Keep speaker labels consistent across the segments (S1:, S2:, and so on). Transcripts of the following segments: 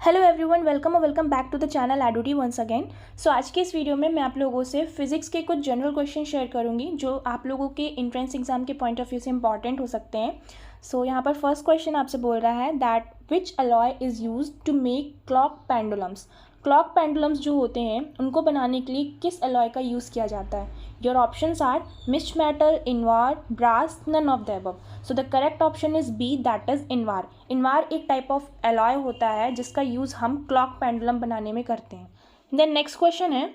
S1: Hello everyone, welcome और welcome back to the channel एडूटी once again. So आज के इस वीडियो में मैं आप लोगों से फिजिक्स के कुछ जनरल क्वेश्चन शेयर करूंगी जो आप लोगों के एंट्रेंस एग्जाम के पॉइंट ऑफ व्यू से इंपॉर्टेंट हो सकते हैं। सो यहाँ पर फर्स्ट क्वेश्चन आपसे बोल रहा है that which alloy is use to make clock pendulums. Clock pendulums जो होते हैं उनको बनाने के लिए किस अलॉय का यूज़ किया जाता है। Your options are mixed metal, invar, brass, none of the above. So the correct option is B, that is invar. Invar एक टाइप ऑफ अलॉय होता है जिसका यूज़ हम क्लॉक पेंडुलम बनाने में करते हैं। देन नेक्स्ट क्वेश्चन है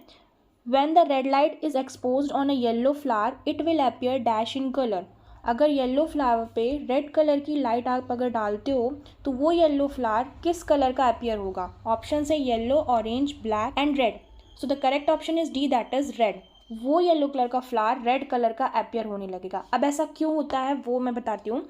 S1: when the red light is exposed on a yellow flower it will appear dash in colour. अगर येलो फ्लावर पे रेड कलर की लाइट आप अगर डालते हो तो वो येलो फ्लावर किस कलर का अपीयर होगा। ऑप्शन है yellow, orange, black and red. So the correct option is D, that is red. वो येलो कलर का फ्लावर रेड कलर का अपीयर होने लगेगा। अब ऐसा क्यों होता है वो मैं बताती हूँ।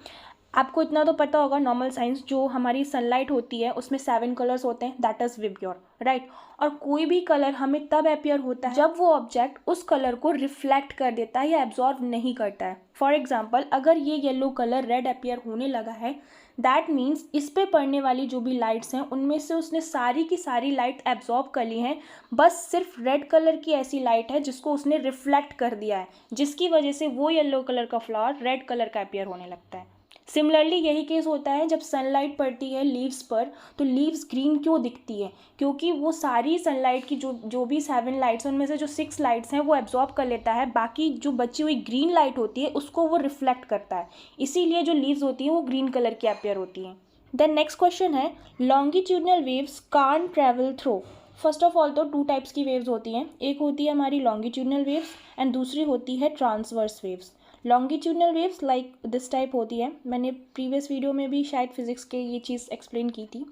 S1: आपको इतना तो पता होगा, नॉर्मल साइंस जो हमारी सनलाइट होती है उसमें 7 कलर्स होते हैं, दैट इज विब्योर, राइट। और कोई भी कलर हमें तब अपीयर होता है जब वो ऑब्जेक्ट उस कलर को रिफ्लेक्ट कर देता है या एब्जॉर्व नहीं करता है। फॉर एग्जाम्पल, अगर ये येलो कलर रेड अपीयर होने लगा है, दैट मीन्स इस पे पड़ने वाली जो भी लाइट्स हैं उनमें से उसने सारी की सारी लाइट एब्जॉर्ब कर ली हैं, बस सिर्फ रेड कलर की ऐसी लाइट है जिसको उसने रिफ्लेक्ट कर दिया है, जिसकी वजह से वो येलो कलर का फ्लावर रेड कलर का अपीयर होने लगता है। सिमिलरली यही केस होता है जब सनलाइट पड़ती है लीव्स पर, तो लीव्स ग्रीन क्यों दिखती है, क्योंकि वो सारी सनलाइट की जो भी 7 लाइट्स हैं उनमें से जो 6 लाइट्स हैं वो एब्जॉर्ब कर लेता है, बाकी जो बची हुई ग्रीन लाइट होती है उसको वो रिफ्लेक्ट करता है, इसीलिए जो लीव्स होती हैं वो ग्रीन कलर की अपीयर होती हैं। देन नेक्स्ट क्वेश्चन है longitudinal waves can't travel through. First of all तो 2 टाइप्स की वेव्स होती हैं, एक होती है हमारी लॉन्गिट्यूडनल वेव्स एंड दूसरी होती है transverse waves. Longitudinal waves like this type होती है, मैंने प्रीवियस वीडियो में भी शायद फिजिक्स के ये चीज़ एक्सप्लेन की थी।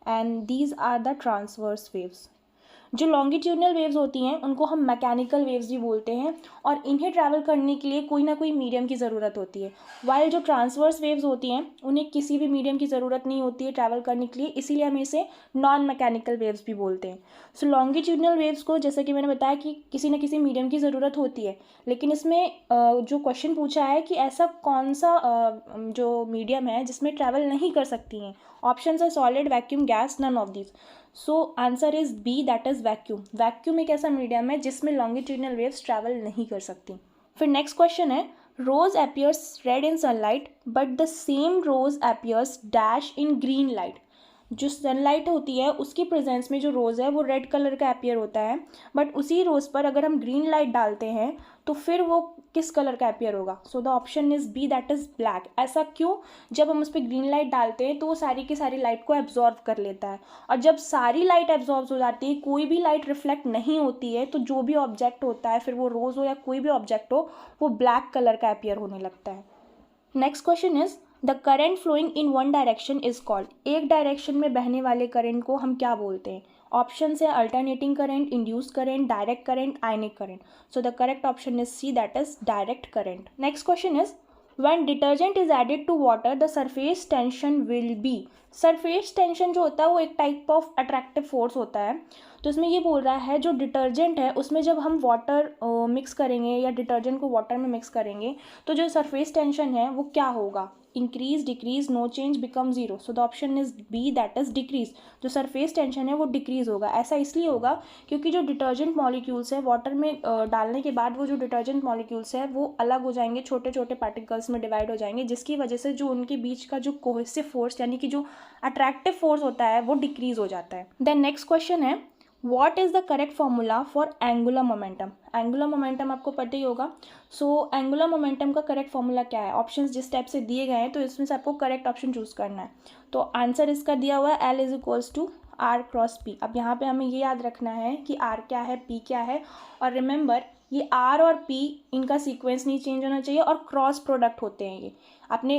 S1: And these are the transverse waves. जो लॉन्गिट्यूडनल वेव्स होती हैं उनको हम मैकेनिकल वेव्स भी बोलते हैं और इन्हें ट्रैवल करने के लिए कोई ना कोई मीडियम की ज़रूरत होती है। वाइल जो ट्रांसवर्स वेव्स होती हैं उन्हें किसी भी मीडियम की ज़रूरत नहीं होती है ट्रैवल करने के लिए, इसीलिए हम इसे नॉन मैकेनिकल वेव्स भी बोलते हैं। सो लॉन्गिट्यूडनल वेव्स को जैसे कि मैंने बताया कि किसी न किसी मीडियम की ज़रूरत होती है, लेकिन इसमें जो क्वेश्चन पूछा है कि ऐसा कौन सा जो मीडियम है जिसमें ट्रैवल नहीं कर सकती हैं। ऑप्शन है solid, vacuum, gas, none of this. So answer is B, that is vacuum. Vacuum एक ऐसा मीडियम है जिसमें लॉन्गिट्यूडनल वेव्स ट्रैवल नहीं कर सकती। फिर नेक्स्ट क्वेश्चन है rose appears red in sunlight but the same rose appears dash in green light. जो सनलाइट होती है उसकी प्रेजेंस में जो रोज़ है वो रेड कलर का अपीयर होता है, बट उसी रोज़ पर अगर हम ग्रीन लाइट डालते हैं तो फिर वो किस कलर का अपीयर होगा। So the option is B, that is black. ऐसा क्यों? जब हम उस पर ग्रीन लाइट डालते हैं तो वो सारी की सारी लाइट को एब्जॉर्व कर लेता है, और जब सारी लाइट एब्जॉर्व हो जाती है, कोई भी लाइट रिफ्लेक्ट नहीं होती है, तो जो भी ऑब्जेक्ट होता है, फिर वो रोज़ हो या कोई भी ऑब्जेक्ट हो, वो ब्लैक कलर का अपीयर होने लगता है। Next question is the current flowing in one direction is called. एक डायरेक्शन में बहने वाले करंट को हम क्या बोलते हैं। ऑप्शन है alternating current, induce current, direct current, ionic current. So the correct option is C, that is direct current. Next question is when detergent is added to water the surface tension will be। Surface tension जो होता है वो एक type of attractive force होता है। तो इसमें ये बोल रहा है जो डिटर्जेंट है उसमें जब हम वाटर मिक्स करेंगे या डिटर्जेंट को वाटर में मिक्स करेंगे तो जो सरफेस टेंशन है वो क्या होगा। Increase, decrease, no change, become zero. So the option is B, that is decrease. जो सरफेस टेंशन है वो डिक्रीज होगा। ऐसा इसलिए होगा क्योंकि जो डिटर्जेंट मॉलिक्यूल्स है वाटर में डालने के बाद वो जो डिटर्जेंट मॉलिक्यूल्स है वो अलग हो जाएंगे, छोटे छोटे पार्टिकल्स में डिवाइड हो जाएंगे, जिसकी वजह से जो उनके बीच का जो कोहेसिव फोर्स यानी कि जो अट्रैक्टिव फोर्स होता है वो डिक्रीज हो जाता है। देन नेक्स्ट क्वेश्चन है what is the correct formula for angular momentum. Angular momentum आपको पता ही होगा। सो एंगुलर मोमेंटम का करेक्ट फॉर्मूला क्या है। ऑप्शंस जिस टाइप से दिए गए हैं तो इसमें से आपको करेक्ट ऑप्शन चूज करना है। तो आंसर इसका दिया हुआ है L is equals to R cross P. अब यहाँ पे हमें ये याद रखना है कि आर क्या है, पी क्या है, और रिमेंबर ये आर और पी इनका सीक्वेंस नहीं चेंज होना चाहिए और क्रॉस प्रोडक्ट होते हैं ये। आपने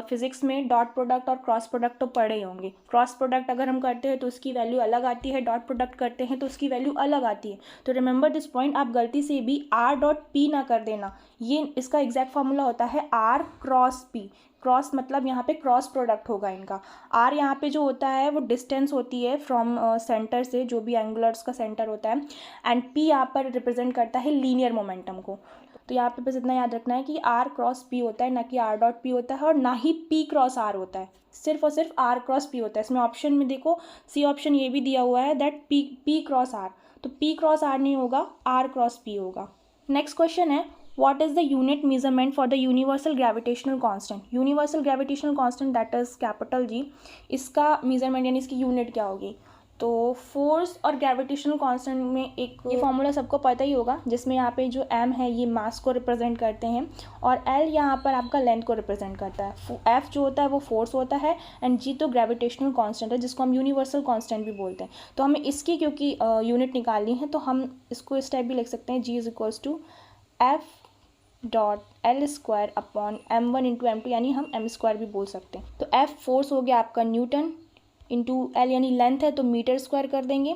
S1: फिजिक्स में डॉट प्रोडक्ट और क्रॉस प्रोडक्ट तो पढ़े ही होंगे। क्रॉस प्रोडक्ट अगर हम करते हैं तो उसकी वैल्यू अलग आती है, डॉट प्रोडक्ट करते हैं तो उसकी वैल्यू अलग आती है। तो रिमेंबर दिस पॉइंट, आप गलती से भी आर डॉट पी ना कर देना। ये इसका एग्जैक्ट फार्मूला होता है आर क्रॉस पी। क्रॉस मतलब यहाँ पे क्रॉस प्रोडक्ट होगा इनका। आर यहाँ पे जो होता है वो डिस्टेंस होती है फ्रॉम सेंटर से, जो भी एंगुलर्स का सेंटर होता है, एंड पी यहाँ पर रिप्रेजेंट करता है लीनियर मोमेंटम को। तो यहाँ पे बस इतना याद रखना है कि आर क्रॉस पी होता है, ना कि आर डॉट पी होता है, और ना ही पी क्रॉस आर होता है, सिर्फ और सिर्फ आर क्रॉस पी होता है। इसमें ऑप्शन में देखो सी ऑप्शन ये भी दिया हुआ है दैट पी क्रॉस आर, तो पी क्रॉस आर नहीं होगा, आर क्रॉस पी होगा। नेक्स्ट क्वेश्चन है what is the unit measurement for the universal gravitational constant. Universal gravitational constant that is capital G, इसका मेजरमेंट यानी इसकी यूनिट क्या होगी। तो फोर्स और ग्रेविटेशनल कांस्टेंट में एक ये फॉर्मूला सबको पता ही होगा, जिसमें यहाँ पे जो m है ये मास को रिप्रेजेंट करते हैं और l यहाँ पर आपका लेंथ को रिप्रेजेंट करता है। f जो होता है वो फोर्स होता है एंड g तो ग्रेविटेशनल कांस्टेंट है, जिसको हम यूनिवर्सल कांस्टेंट भी बोलते हैं। तो हमें इसकी क्योंकि यूनिट निकालनी है तो हम इसको इस टाइप भी लिख सकते हैं, g is equals to f dot L square upon m1 × m2, यानी हम m स्क्वायर भी बोल सकते हैं। तो f फोर्स हो गया आपका न्यूटन इंटू एल यानी लेंथ है तो मीटर स्क्वायर कर देंगे,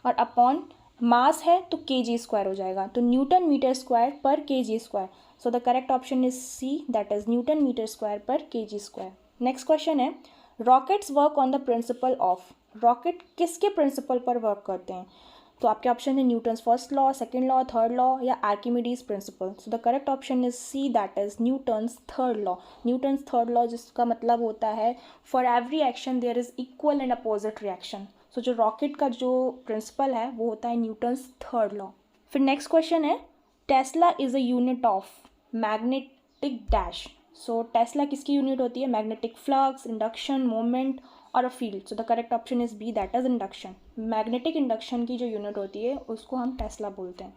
S1: और अपॉन मास है तो kg स्क्वायर हो जाएगा, तो Newton metre square per kg square. So the correct option is C that is Newton metre square per kg square. Next question है rockets work on the principle of. Rocket किसके principle पर work करते हैं। तो आपके option है Newton's first law, second law, third law या Archimedes principle. So the correct option is C that is Newton's third law. Newton's third law जिसका मतलब होता है for every action there is equal and opposite reaction. So जो rocket का जो principle है वो होता है न्यूटन्स थर्ड लॉ। फिर नेक्स्ट क्वेश्चन है tesla is a unit of magnetic dash. So tesla किसकी यूनिट होती है, मैग्नेटिक फ्लक्स, इंडक्शन, मोमेंट और अ field. So the correct option is B that is induction. Magnetic induction की जो unit होती है उसको हम टेस्ला बोलते हैं।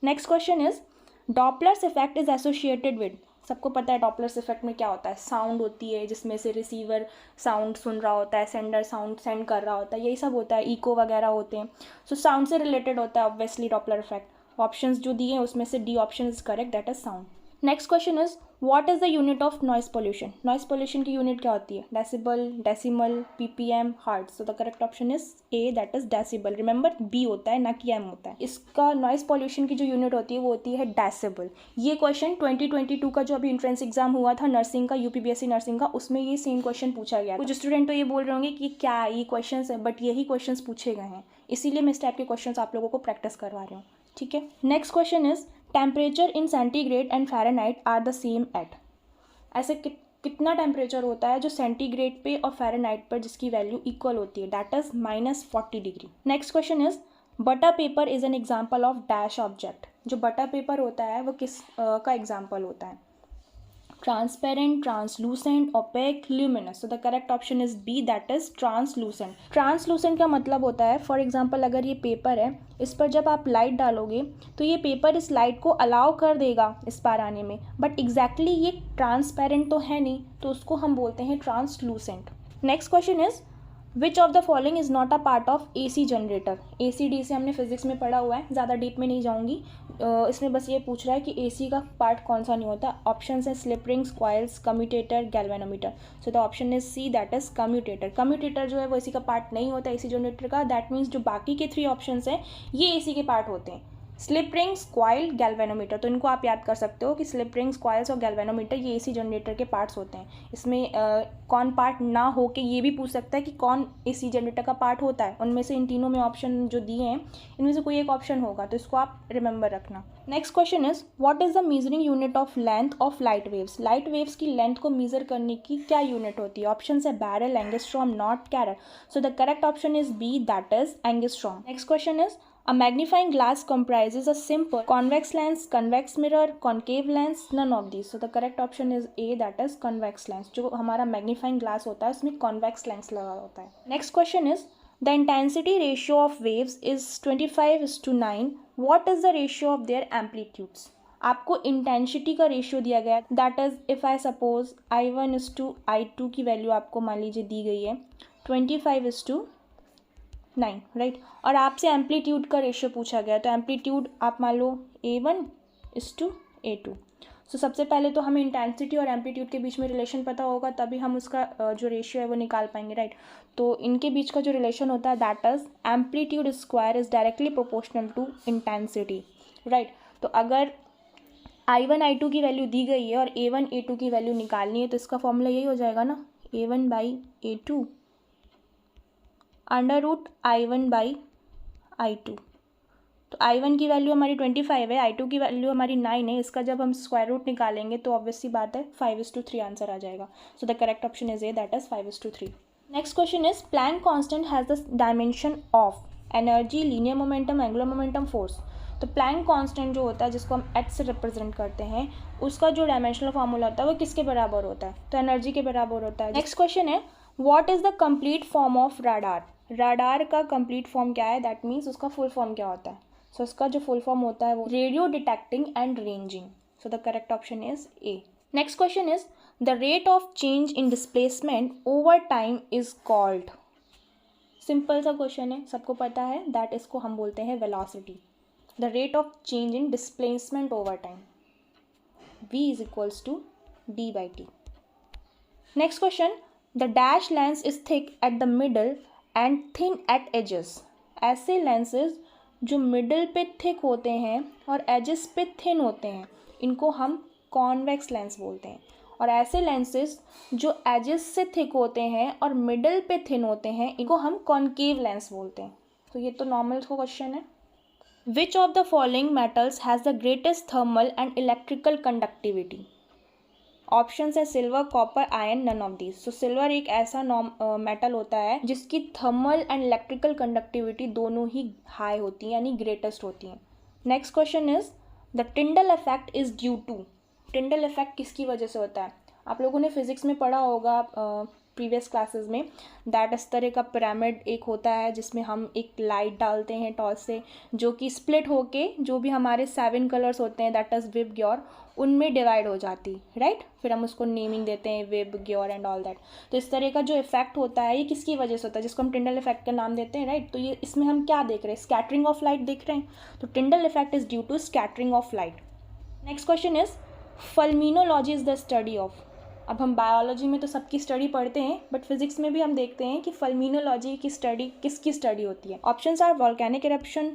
S1: Next question is Doppler's effect is associated with. सबको पता है डॉपलर्स इफेक्ट में क्या होता है, साउंड होती है जिसमें से रिसीवर साउंड सुन रहा होता है, सेंडर साउंड सेंड कर रहा होता है, यही सब होता है, इको वगैरह होते हैं। सो साउंड से रिलेटेड होता है ऑब्वियसली डॉपलर इफेक्ट। ऑप्शंस जो दिए हैं उसमें से D option is correct that is sound. Next question is what is the unit of noise pollution. Noise pollution की यूनिट क्या होती है, decibel, decimal, PPM, hertz. So the correct option is A that is decibel. Remember B होता है ना कि M होता है। इसका नॉइस पोल्यूशन की जो यूनिट होती है वो होती है डेसिबल। ये क्वेश्चन 2022 का जो अभी एंट्रेंस एग्जाम हुआ था नर्सिंग का, यूपीबीएससी नर्सिंग का, उसमें ये सेम क्वेश्चन पूछा गया। कुछ स्टूडेंट तो ये बोल रहे होंगे कि क्या ये क्वेश्चन है, बट यही क्वेश्चन पूछे गए हैं, इसीलिए मैं इस टाइप के क्वेश्चन आप लोगों को प्रैक्टिस करवा रही हूँ। ठीक है। Next question is temperature in centigrade and Fahrenheit are the same at. ऐसे कितना टेम्परेचर होता है जो सेंटीग्रेड पे और फ़ारेनहाइट पर जिसकी वैल्यू इक्वल होती है, that is -40 degree. Next question is butter paper is an example of dash object. जो बटर पेपर होता है वो किस का एग्जाम्पल होता है, transparent, translucent, opaque, luminous. So the correct option is B that is translucent. Translucent का मतलब होता है फॉर एग्जांपल अगर ये पेपर है, इस पर जब आप लाइट डालोगे तो ये पेपर इस लाइट को अलाउ कर देगा इस पार आने में, बट एग्जैक्टली ये ट्रांसपेरेंट तो है नहीं, तो उसको हम बोलते हैं translucent. Next question is which of the following is not a part of AC generator. AC DC हमने फिजिक्स में पढ़ा हुआ है, ज़्यादा डीप में नहीं जाऊँगी। इसमें बस ये पूछ रहा है कि AC का पार्ट कौन सा नहीं होता। ऑप्शन है slip rings, coils, commutator, galvanometer. So the option is C that is commutator. Commutator जो है वो AC का पार्ट नहीं होता AC जनरेटर का। दैट मीन्स जो बाकी के 3 ऑप्शन हैं ये AC के पार्ट होते हैं, स्लिप रिंग्स, कॉइल, गैल्वेनोमीटर। तो इनको आप याद कर सकते हो कि स्लिप रिंग्स, कॉइल्स और गैल्वेनोमीटर ये AC जनरेटर के पार्ट्स होते हैं। इसमें कौन पार्ट ना हो के ये भी पूछ सकता है कि कौन AC जनरेटर का पार्ट होता है। उनमें से इन तीनों में ऑप्शन जो दिए हैं इनमें से कोई एक ऑप्शन होगा, तो इसको आप रिमेंबर रखना। Next question is what is the measuring unit of length of light waves. Light waves की लेंथ को मेजर करने की क्या यूनिट होती है। ऑप्शन है barrel, angstrom, knot, carat. So the correct option is B that is angstrom. Next question is a magnifying glass comprises a simple convex lens, convex mirror, concave lens, none of these. So the correct option is A that is convex lens. जो हमारा magnifying glass होता है उसमें convex lens लगा होता है। Next question is the intensity ratio of waves is 25:9. What is the ratio of their amplitudes? आपको intensity का रेशियो दिया गया, that is if I suppose I1:I2 की वैल्यू आपको मान लीजिए दी गई है 25:9, राइट। और आपसे एम्पलीट्यूड का रेशियो पूछा गया, तो एम्पलीट्यूड आप मान लो A1:A2। सो सबसे पहले तो हमें इंटेंसिटी और एम्पलीट्यूड के बीच में रिलेशन पता होगा, तभी हम उसका जो रेशियो है वो निकाल पाएंगे, राइट। तो इनके बीच का जो रिलेशन होता है that is amplitude square is directly proportional to intensity, right. तो अगर I1:I2 की वैल्यू दी गई है और A1:A2 की वैल्यू निकालनी है, तो इसका फॉर्मूला यही हो जाएगा ना, A1/A2 √I1/I2, तो I1 की वैल्यू हमारी 25 है, I2 की वैल्यू हमारी 9 है। इसका जब हम स्क्वायर रूट निकालेंगे तो ऑब्वियसली बात है 5:3 आंसर आ जाएगा। So the correct option is A, that is 5:3। Next question is Planck constant has the dimension of energy, linear momentum, angular momentum, force. तो प्लैंक कांस्टेंट जो होता है जिसको हम एच से रिप्रेजेंट करते हैं, उसका जो डायमेंशनल फार्मूला होता है वो किसके बराबर होता है? तो एनर्जी के बराबर होता है। नेक्स्ट क्वेश्चन है what is the complete form of radar. Radar का कंप्लीट फॉर्म क्या है? दैट मीन्स उसका फुल फॉर्म क्या होता है? सो इसका जो फुल फॉर्म होता है वो radio detecting and ranging. So the correct option is A. Next question is the rate of change in displacement over time is called. Simple सा क्वेश्चन है, सबको पता है, दैट इसको हम बोलते हैं velocity. The rate of change in displacement over time, v is equals to d/t. Next question, the dash lens is thick at the middle and thin at edges. ऐसे lenses जो मिडल पे thick होते हैं और edges पे thin होते हैं, इनको हम कॉन्वेक्स लेंस बोलते हैं। और ऐसे लेंसेज जो एजेस से थिक होते हैं और मिडल पे थिन होते हैं, इनको हम कॉन्केव लेंस बोलते हैं। तो ये तो नॉर्मल क्वेश्चन है। Which of the following metals has the greatest thermal and electrical conductivity? Option है silver, copper, iron, none of these. So silver एक ऐसा मेटल होता है जिसकी थर्मल एंड इलेक्ट्रिकल कंडक्टिविटी दोनों ही हाई होती हैं, यानी ग्रेटेस्ट होती हैं। Next question is the Tyndall effect is due to. Tyndall effect किसकी वजह से होता है? आप लोगों ने फिजिक्स में पढ़ा होगा प्रीवियस क्लासेस में, दैट इस तरह का पिरामिड एक होता है जिसमें हम एक लाइट डालते हैं टॉर्च से, जो कि स्प्लिट होके जो भी हमारे 7 कलर्स होते हैं, दैट इज विब, ग्योर, उनमें डिवाइड हो जाती, राइट। फिर हम उसको नेमिंग देते हैं विब, ग्योर एंड ऑल दैट। तो इस तरह का जो इफेक्ट होता है ये किसकी वजह से होता है? जिसको हम टिंडल इफेक्ट का नाम देते हैं, राइट। तो ये इसमें हम क्या देख रहे हैं? स्कैटरिंग ऑफ लाइट देख रहे हैं। तो Tyndall effect is due to scattering of light. Next question is pulmonology is the study of. अब हम बायोलॉजी में तो सबकी स्टडी पढ़ते हैं, बट फिजिक्स में भी हम देखते हैं कि फल्मिनोलॉजी की स्टडी किसकी स्टडी होती है। Options are volcanic eruption,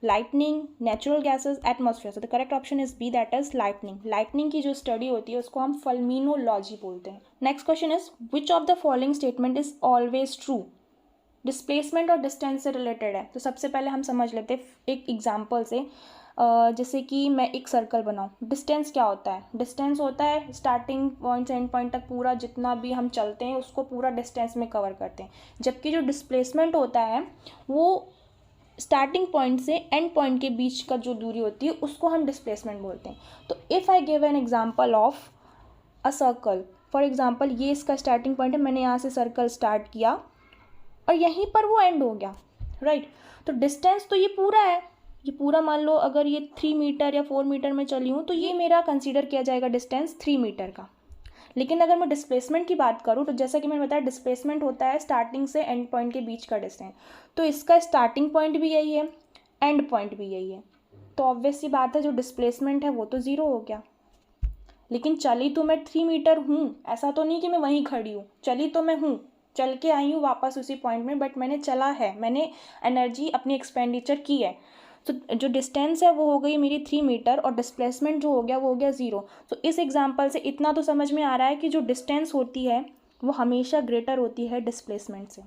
S1: lightning, natural gases, atmosphere. So the correct option is B, that is lightning. Lightning की जो स्टडी होती है उसको हम फल्मिनोलॉजी बोलते हैं। Next question is which of the following statement is always true. Displacement और distance से रिलेटेड है, तो सबसे पहले हम समझ लेते हैं एक एग्जाम्पल से। जैसे कि मैं एक सर्कल बनाऊँ, डिस्टेंस क्या होता है? डिस्टेंस होता है स्टार्टिंग पॉइंट से एंड पॉइंट तक पूरा जितना भी हम चलते हैं उसको पूरा डिस्टेंस में कवर करते हैं। जबकि जो डिस्प्लेसमेंट होता है वो स्टार्टिंग पॉइंट से एंड पॉइंट के बीच का जो दूरी होती है उसको हम डिस्प्लेसमेंट बोलते हैं। तो if I give an example of a circle, for example ये इसका स्टार्टिंग पॉइंट है, मैंने यहाँ से सर्कल स्टार्ट किया और यहीं पर वो एंड हो गया, राइट। तो डिस्टेंस तो ये पूरा है, ये पूरा मान लो अगर ये 3 मीटर या 4 मीटर में चली हूँ तो ये मेरा कंसीडर किया जाएगा डिस्टेंस 3 मीटर का। लेकिन अगर मैं डिस्प्लेसमेंट की बात करूँ तो जैसा कि मैंने बताया डिस्प्लेसमेंट होता है स्टार्टिंग से एंड पॉइंट के बीच का डिस्टेंस। तो इसका स्टार्टिंग पॉइंट भी यही है, एंड पॉइंट भी यही है। तो ऑब्वियस सी बात है जो डिस्प्लेसमेंट है वो तो ज़ीरो हो गया। लेकिन चली तो मैं 3 मीटर हूँ, ऐसा तो नहीं कि मैं वहीं खड़ी हूँ, चली तो मैं हूँ, चल के आई हूँ वापस उसी पॉइंट में, बट मैंने चला है, मैंने एनर्जी अपनी एक्सपेंडिचर की है। तो जो डिस्टेंस है वो हो गई मेरी 3 मीटर और डिस्प्लेसमेंट जो हो गया वो हो गया 0। तो इस एग्जांपल से इतना तो समझ में आ रहा है कि जो डिस्टेंस होती है वो हमेशा ग्रेटर होती है डिस्प्लेसमेंट से।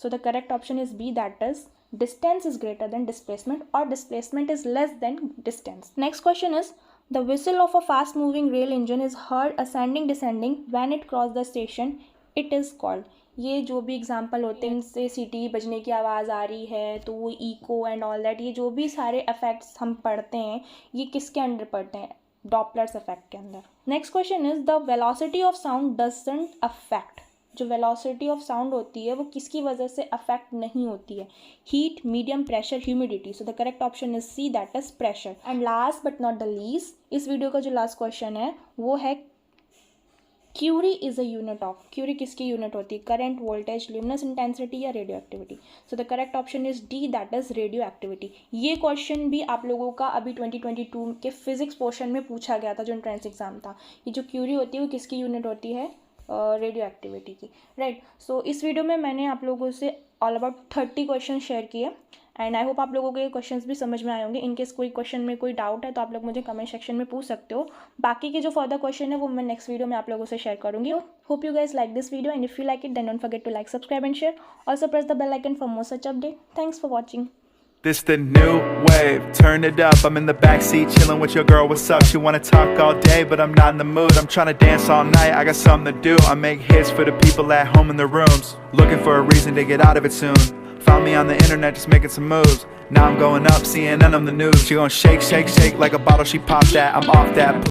S1: So the correct option is B, that is distance is greater than displacement और displacement is less than distance. Next question is the whistle of a fast moving rail engine is heard ascending descending when it cross the station, it is called. ये जो भी example होते हैं इनसे सीटी बजने की आवाज़ आ रही है तो वो इको एंड ऑल दैट, ये जो भी सारे इफेक्ट्स हम पढ़ते हैं ये किसके अंडर पढ़ते हैं? डॉपलर्स इफेक्ट के अंदर। Next question is the velocity of sound doesn't affect. जो वेलोसिटी ऑफ साउंड होती है वो किसकी वजह से अफेक्ट नहीं होती है? Heat, medium, pressure, humidity. So the correct option is C, that is pressure. And last but not the least, इस वीडियो का जो लास्ट क्वेश्चन है वो है curie is a unit of. Curie किसकी यूनिट होती है? करंट, वोल्टेज, ल्यूमिनस इंटेंसिटी या radioactivity. So the correct option is D, that is radioactivity. ये क्वेश्चन भी आप लोगों का अभी 2022 के फिजिक्स पोर्शन में पूछा गया था जो एंट्रेंस एग्जाम था। ये जो क्यूरी होती है वो किसकी यूनिट होती है? रेडियो एक्टिविटी की, राइट। सो इस वीडियो में मैंने आप लोगों से ऑल अबाउट 30 क्वेश्चन शेयर किए एंड आई होप आप लोगों के क्वेश्चंस भी समझ में आए होंगे। इनकेस कोई क्वेश्चन में कोई डाउट है तो आप लोग मुझे कमेंट सेक्शन में पूछ सकते हो। बाकी के जो फर्दर क्वेश्चन है वो मैं नेक्स्ट वीडियो में आप लोगों से शेयर करूंगी। Hope you guys like this video and if you like it then don't forget to like, subscribe and share. Also press the bell icon for more such update. Thanks for watching.
S2: This the new wave, turn it up, I'm in the backseat chilling with your girl, what's up? She wanna talk all day, but I'm not in the mood. I'm tryna dance all night, I got something to do. I make hits for the people at home in their rooms, looking for a reason to get out of it soon. Found me on the internet just making some moves. Now I'm going up, CNN on the news. She gon' shake, shake, shake like a bottle, she popped that. I'm off that.